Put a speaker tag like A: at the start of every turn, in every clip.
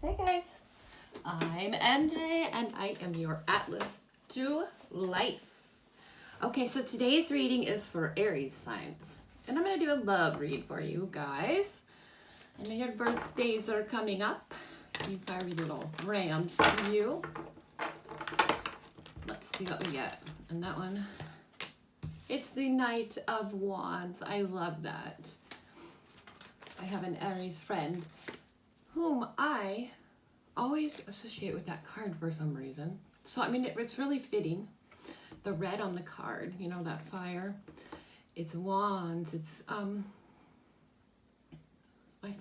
A: Hey guys, I'm MJ and I am your Atlas to Life. Okay, so today's reading is for Aries signs. And I'm going to do a love read for you guys. I know your birthdays are coming up. You fiery little rams for you. Let's see what we get. And that one, it's the Knight of Wands. I love that. I have an Aries friend whom I always associate with that card for some reason. So, I mean, it's really fitting. The red on the card, you know, that fire. It's wands. It's, I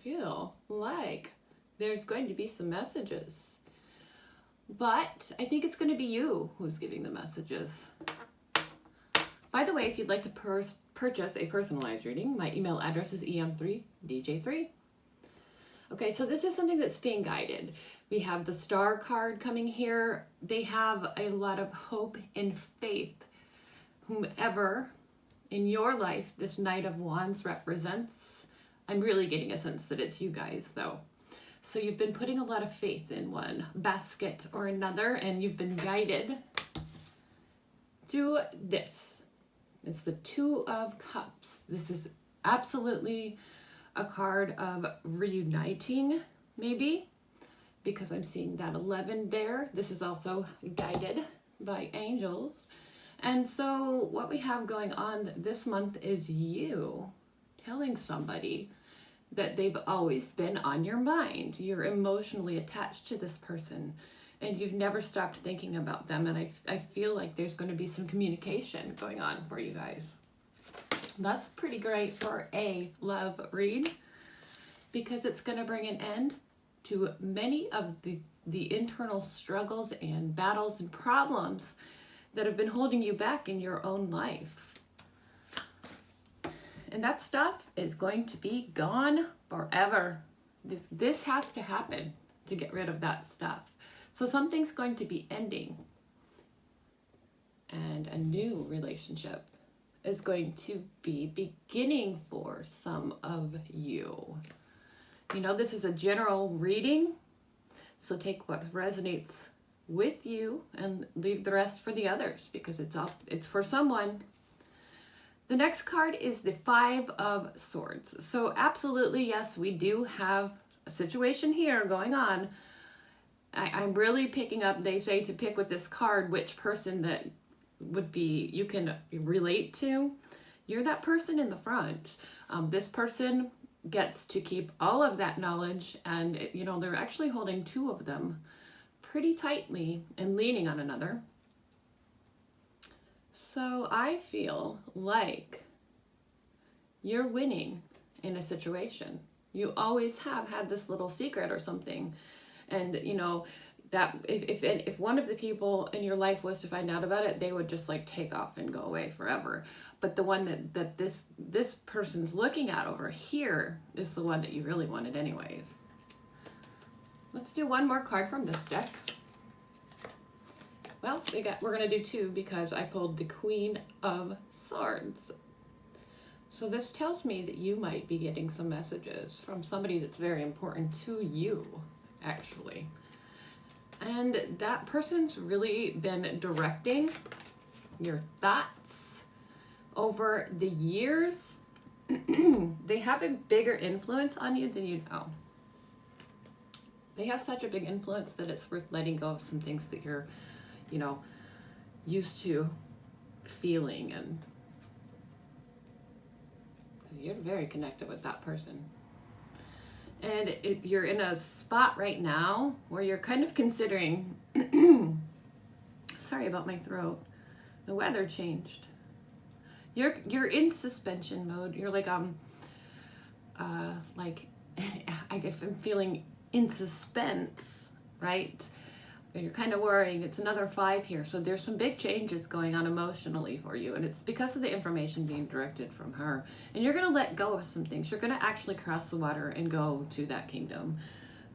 A: feel like there's going to be some messages. But I think it's going to be you who's giving the messages. By the way, if you'd like to purchase a personalized reading, my email address is em3dj3. Okay, so this is something that's being guided. We have the star card coming here. They have a lot of hope and faith. Whomever in your life this Knight of Wands represents, I'm really getting a sense that it's you guys though. So you've been putting a lot of faith in one basket or another, and you've been guided to this. It's the Two of Cups. This is absolutely a card of reuniting, maybe, because I'm seeing that 11 there. This is also guided by angels. And so what we have going on this month is you telling somebody that they've always been on your mind. You're emotionally attached to this person and you've never stopped thinking about them. And I feel like there's going to be some communication going on for you guys. That's pretty great for a love read because it's going to bring an end to many of the internal struggles and battles and problems that have been holding you back in your own life. And that stuff is going to be gone forever. This has to happen to get rid of that stuff. So something's going to be ending and a new relationship is going to be beginning for some of you. You know, this is a general reading, so take what resonates with you and leave the rest for the others because it's for someone. The next card is the Five of Swords. So absolutely, yes, we do have a situation here going on. I'm really picking up, they say to pick with this card which person that would be you can relate to. You're that person in the front. This person gets to keep all of that knowledge, and you know they're actually holding two of them pretty tightly and leaning on another. So I feel like you're winning in a situation. You always have had this little secret or something, and you know that if one of the people in your life was to find out about it, they would just like take off and go away forever. But the one that this person's looking at over here is the one that you really wanted anyways. Let's do one more card from this deck. Well, we're gonna do two because I pulled the Queen of Swords. So this tells me that you might be getting some messages from somebody that's very important to you, actually. And that person's really been directing your thoughts over the years. They have a bigger influence on you than you know. They have such a big influence that it's worth letting go of some things that you're, you know, used to feeling, and you're very connected with that person. And if you're in a spot right now where you're kind of considering, sorry about my throat, the weather changed. You're in suspension mode. You're like I guess I'm feeling in suspense, right? And you're kind of worrying. It's another 5 here. So there's some big changes going on emotionally for you. And it's because of the information being directed from her. And you're going to let go of some things. You're going to actually cross the water and go to that kingdom.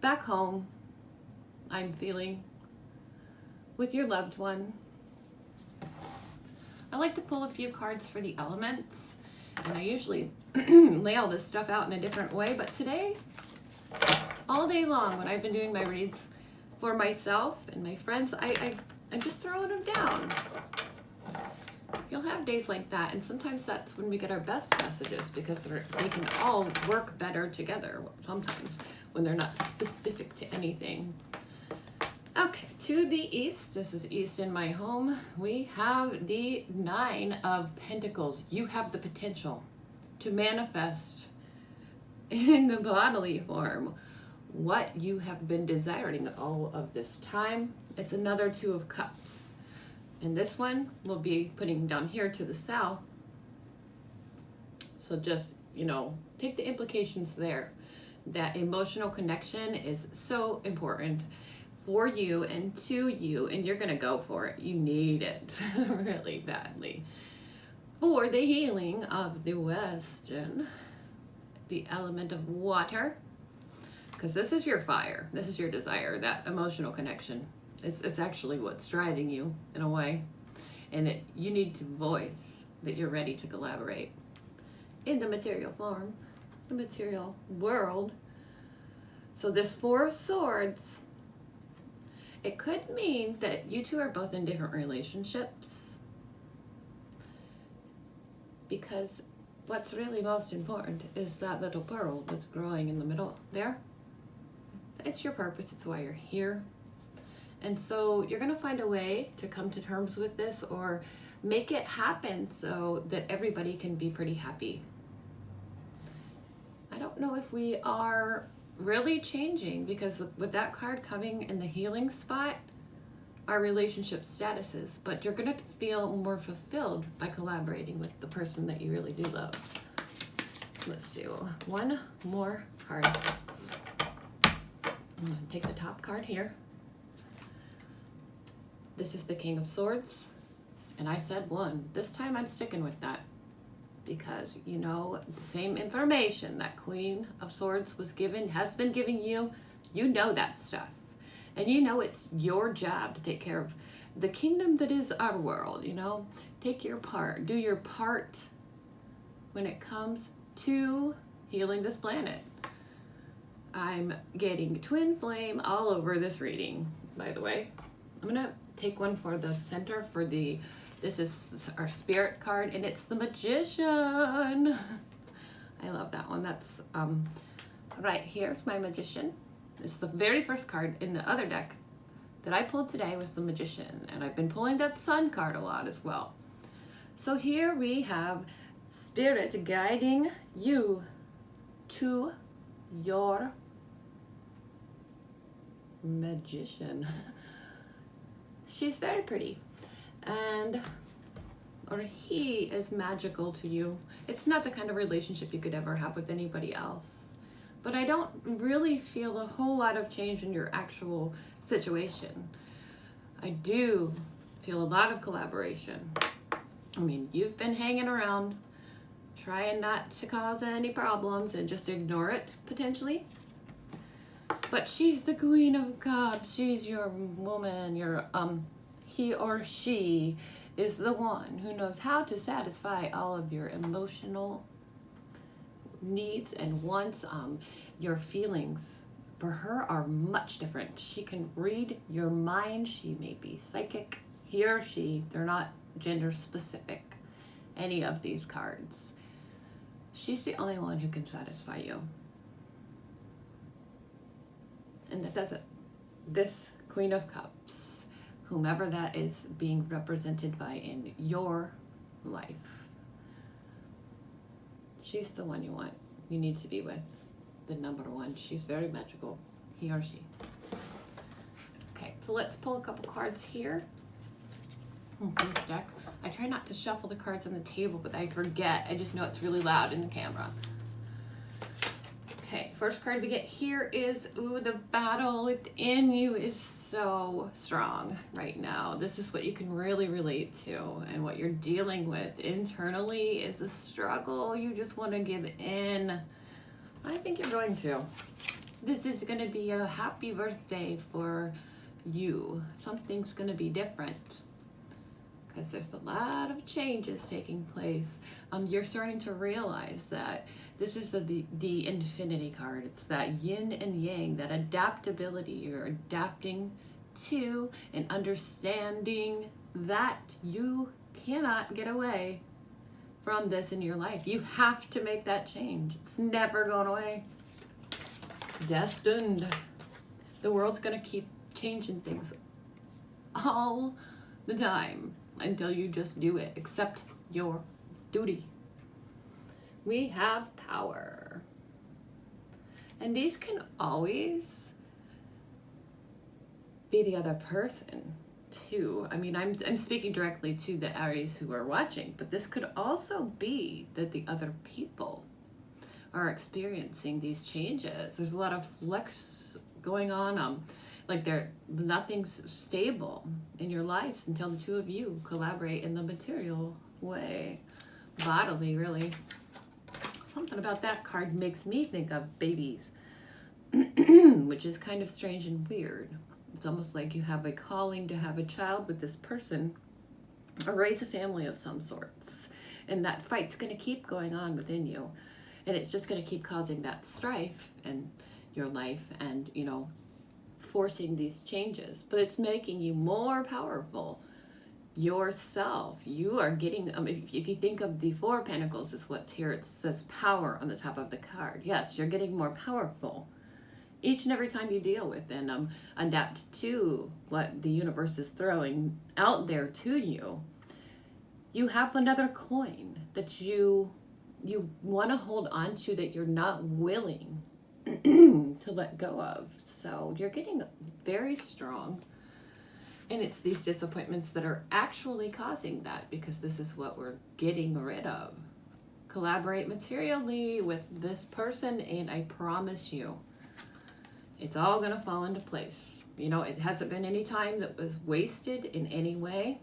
A: Back home, I'm feeling, with your loved one. I like to pull a few cards for the elements. And I usually lay all this stuff out in a different way. But today, all all day long when I've been doing my reads for myself and my friends, I'm just throwing them down. You'll have days like that, and sometimes that's when we get our best messages, because they can all work better together sometimes when they're not specific to anything. Okay, to the east, this is east in my home, we have the 9 of Pentacles. You have the potential to manifest in the bodily form what you have been desiring all of this time. It's another 2 of Cups. And this one we'll be putting down here to the south. So just, you know, take the implications there. That emotional connection is so important for you and to you, and you're gonna go for it. You need it really badly. For the healing of the West, and the element of water, because this is your fire, this is your desire, that emotional connection. It's actually what's driving you in a way, and you need to voice that you're ready to collaborate in the material form, the material world. So this 4 of Swords, it could mean that you two are both in different relationships, because what's really most important is that little pearl that's growing in the middle there. It's your purpose, it's why you're here. And so you're gonna find a way to come to terms with this, or make it happen so that everybody can be pretty happy. I don't know if we are really changing, because with that card coming in the healing spot, our relationship statuses, but you're gonna feel more fulfilled by collaborating with the person that you really do love. Let's do one more card. I'm gonna take the top card here. This is the King of Swords, and I said 1. This time I'm sticking with that, because you know the same information that Queen of Swords has been giving you. You know that stuff, and you know it's your job to take care of the kingdom that is our world. You know, take your part, do your part when it comes to healing this planet. I'm getting twin flame all over this reading, by the way. I'm gonna take one for the center for this is our spirit card, and it's the Magician. I love that one. That's right, here's my Magician. It's the very first card in the other deck that I pulled today was the Magician, and I've been pulling that Sun card a lot as well. So here we have Spirit guiding you to your Magician. She's very pretty, or he is magical to you. It's not the kind of relationship you could ever have with anybody else, but I don't really feel a whole lot of change in your actual situation. I do feel a lot of collaboration. I mean, you've been hanging around trying not to cause any problems and just ignore it potentially, but she's the Queen of Cups. She's your woman. Your he or she is the one who knows how to satisfy all of your emotional needs and wants. Your feelings for her are much different. She can read your mind. She may be psychic. He or she, they're not gender specific, any of these cards. She's the only one who can satisfy you. And that does it. This Queen of Cups, whomever that is being represented by in your life, she's the one you need to be with, the number 1. She's very magical, he or she. Okay, so let's pull a couple cards here. This deck. I try not to shuffle the cards on the table, but I forget. I just know it's really loud in the camera. Okay, first card we get here is, ooh, the battle within you is so strong right now. This is what you can really relate to, and what you're dealing with internally is a struggle. You just want to give in. I think you're going to. This is going to be a happy birthday for you. Something's going to be different, because there's a lot of changes taking place. You're starting to realize that this is the infinity card. It's that yin and yang, that adaptability. You're adapting to and understanding that you cannot get away from this in your life. You have to make that change. It's never going away. Destined. The world's going to keep changing things all the time until you just do it. Accept your duty. We have power. And these can always be the other person too. I mean, I'm speaking directly to the Aries who are watching, but this could also be that the other people are experiencing these changes. There's a lot of flex going on. Like nothing's stable in your lives until the two of you collaborate in the material way. Bodily, really. Something about that card makes me think of babies, which is kind of strange and weird. It's almost like you have a calling to have a child with this person or raise a family of some sorts. And that fight's going to keep going on within you. And it's just going to keep causing that strife in your life and, you know, forcing these changes. But it's making you more powerful yourself. You are getting, if you think of the Four of Pentacles is what's here, it says power on the top of the card. Yes, you're getting more powerful each and every time you deal with and adapt to what the universe is throwing out there to you. You have another coin that you want to hold on to that you're not willing to let go of. So you're getting very strong. And it's these disappointments that are actually causing that, because this is what we're getting rid of. Collaborate materially with this person, and I promise you, it's all going to fall into place. You know, it hasn't been any time that was wasted in any way.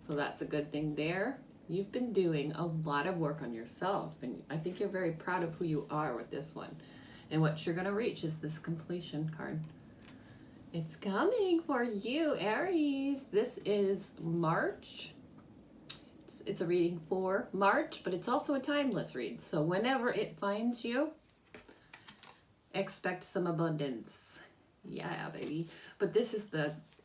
A: So that's a good thing there. You've been doing a lot of work on yourself, and I think you're very proud of who you are with this one. And what you're going to reach is this completion card. It's coming for you, Aries. This is March. It's a reading for March, but it's also a timeless read. So whenever it finds you, expect some abundance. Yeah, baby. But this is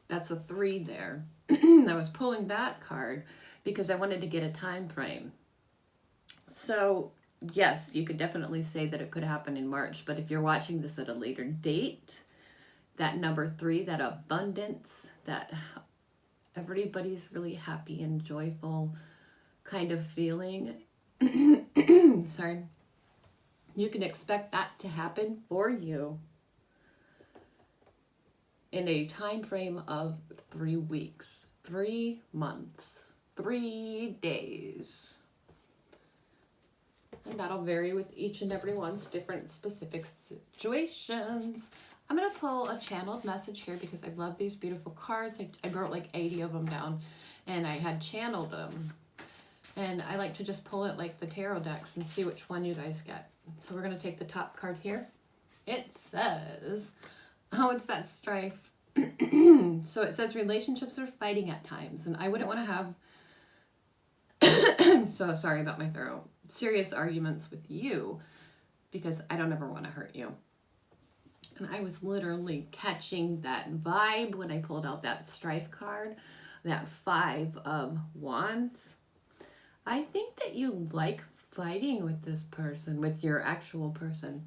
A: that's a 3 there. I was pulling that card because I wanted to get a time frame. So yes, you could definitely say that it could happen in March, but if you're watching this at a later date, that number 3, that abundance, that everybody's really happy and joyful kind of feeling, sorry, you can expect that to happen for you in a time frame of 3 weeks, 3 months, 3 days. And that'll vary with each and every one's different specific situations. I'm going to pull a channeled message here because I love these beautiful cards. I wrote like 80 of them down and I had channeled them. And I like to just pull it like the tarot decks and see which one you guys get. So we're going to take the top card here. It says, oh, it's that strife. So it says relationships are fighting at times. And I wouldn't want to have, so sorry about my throat, serious arguments with you because I don't ever want to hurt you. And I was literally catching that vibe when I pulled out that strife card, that 5 of Wands. I think that you like fighting with this person, with your actual person.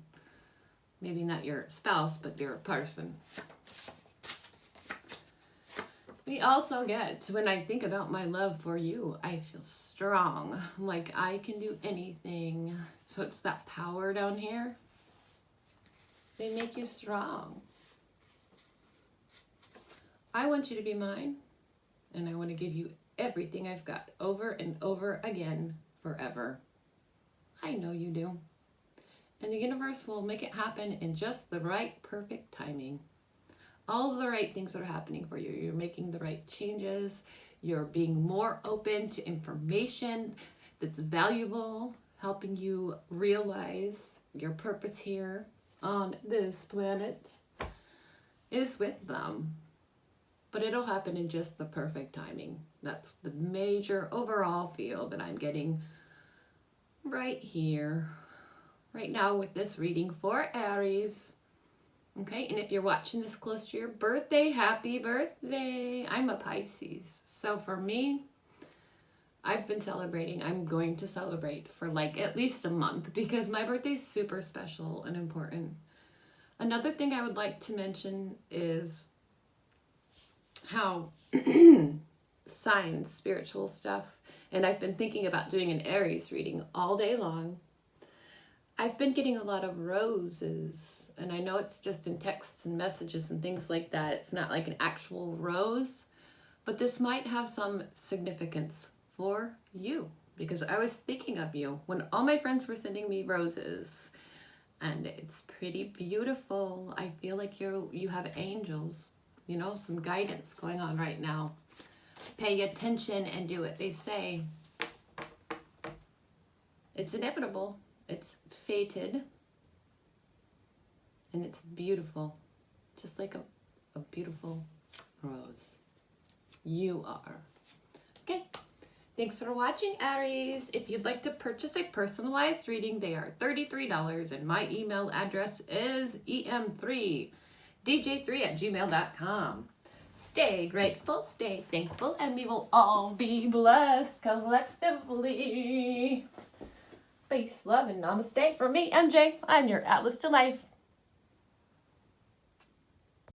A: Maybe not your spouse, but your person. We also get, when I think about my love for you, I feel strong, like I can do anything. So it's that power down here. They make you strong. I want you to be mine, and I want to give you everything I've got over and over again forever. I know you do. And the universe will make it happen in just the right, perfect timing. All of the right things are happening for you. You're making the right changes. You're being more open to information that's valuable, helping you realize your purpose here on this planet is with them. but it'll happen in just the perfect timing. That's the major overall feel that I'm getting right here, right now with this reading for Aries. Okay, and if you're watching this close to your birthday, happy birthday. I'm a Pisces. So for me, I've been celebrating. I'm going to celebrate for like at least a month because my birthday is super special and important. Another thing I would like to mention is how signs, spiritual stuff, and I've been thinking about doing an Aries reading all day long. I've been getting a lot of roses, and I know it's just in texts and messages and things like that. It's not like an actual rose, but this might have some significance for you because I was thinking of you when all my friends were sending me roses, and it's pretty beautiful. I feel like you have angels, you know, some guidance going on right now. Pay attention and do what they say. It's inevitable. It's fated. And it's beautiful. Just like a beautiful rose. You are. Okay. Thanks for watching, Aries. If you'd like to purchase a personalized reading, they are $33, and my email address is em3dj3@gmail.com. Stay grateful, stay thankful, and we will all be blessed collectively. Peace, love, and namaste from me, MJ. I'm your Atlas to Life.